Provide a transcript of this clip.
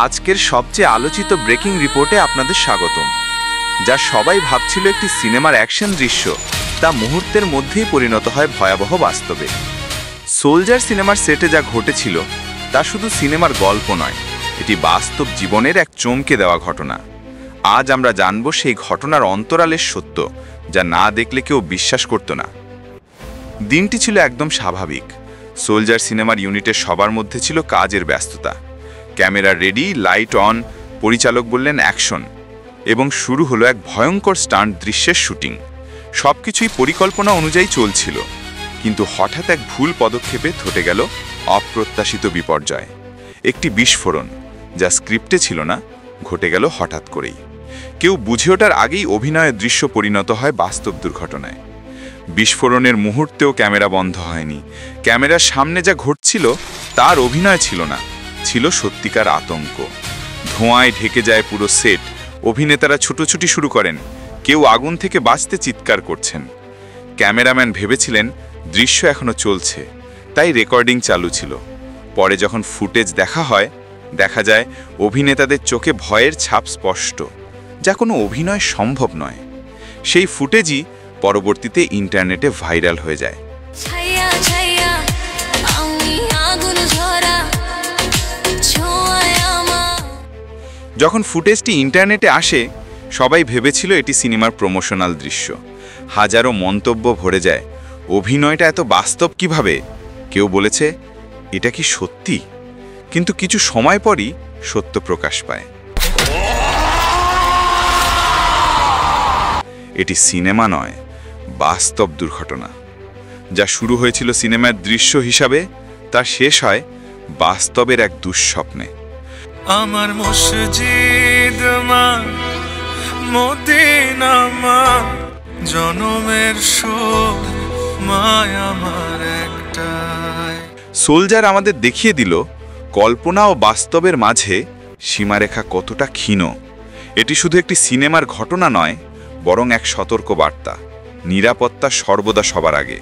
আজকের সবচেয়ে আলোচিত ব্রেকিং রিপোর্টে আপনাদের স্বাগতম। যা সবাই ভাবছিল একটি সিনেমার অ্যাকশন দৃশ্য, তা মুহূর্তের মধ্যেই পরিণত হয় ভয়াবহ বাস্তবে। সোলজার সিনেমার সেটে যা ঘটেছিল তা শুধু সিনেমার গল্প নয়, এটি বাস্তব জীবনের এক চমকে দেওয়া ঘটনা। আজ আমরা জানব সেই ঘটনার অন্তরালের সত্য, যা না দেখলে কেউ বিশ্বাস করত না। দিনটি ছিল একদম স্বাভাবিক। সোলজার সিনেমার ইউনিটের সবার মধ্যে ছিল কাজের ব্যস্ততা। ক্যামেরা রেডি, লাইট অন, পরিচালক বললেন অ্যাকশন, এবং শুরু হলো এক ভয়ঙ্কর স্টান্ট দৃশ্যের শুটিং। সবকিছুই পরিকল্পনা অনুযায়ী চলছিল, কিন্তু হঠাৎ এক ভুল পদক্ষেপে ঘটে গেল অপ্রত্যাশিত বিপর্যয়। একটি বিস্ফোরণ, যা স্ক্রিপ্টে ছিল না, ঘটে গেল হঠাৎ করেই। কেউ বুঝে ওঠার আগেই অভিনয়ের দৃশ্য পরিণত হয় বাস্তব দুর্ঘটনায়। বিস্ফোরণের মুহূর্তেও ক্যামেরা বন্ধ হয়নি। ক্যামেরার সামনে যা ঘটছিল তার অভিনয় ছিল না, ছিল সত্যিকার আতঙ্ক। ধোঁয়ায় ঢেকে যায় পুরো সেট। অভিনেতারা ছুটোছুটি শুরু করেন, কেউ আগুন থেকে বাঁচতে চিৎকার করছেন। ক্যামেরাম্যান ভেবেছিলেন দৃশ্য এখনো চলছে, তাই রেকর্ডিং চালু ছিল। পরে যখন ফুটেজ দেখা হয়, দেখা যায় অভিনেতাদের চোখে ভয়ের ছাপ স্পষ্ট, যা কোনো অভিনয় সম্ভব নয়। সেই ফুটেজই পরবর্তীতে ইন্টারনেটে ভাইরাল হয়ে যায়। যখন ফুটেজটি ইন্টারনেটে আসে, সবাই ভেবেছিল এটি সিনেমার প্রমোশনাল দৃশ্য। হাজারো মন্তব্য ভরে যায়, অভিনয়টা এত বাস্তব কিভাবে? কেউ বলেছে এটা কি সত্যি? কিন্তু কিছু সময় পরই সত্য প্রকাশ পায়। এটি সিনেমা নয়, বাস্তব দুর্ঘটনা। যা শুরু হয়েছিল সিনেমার দৃশ্য হিসাবে, তা শেষ হয় বাস্তবের এক দুঃস্বপ্নে। আমার মসজিদ মা, মদিনা মা, জনমের সুখ মায় আমার একটাই। সোলজার আমাদের দেখিয়ে দিল কল্পনা ও বাস্তবের মাঝে সীমারেখা কতটা ক্ষীণ। এটি শুধু একটি সিনেমার ঘটনা নয়, বরং এক সতর্ক বার্তা। নিরাপত্তা সর্বদা সবার আগে।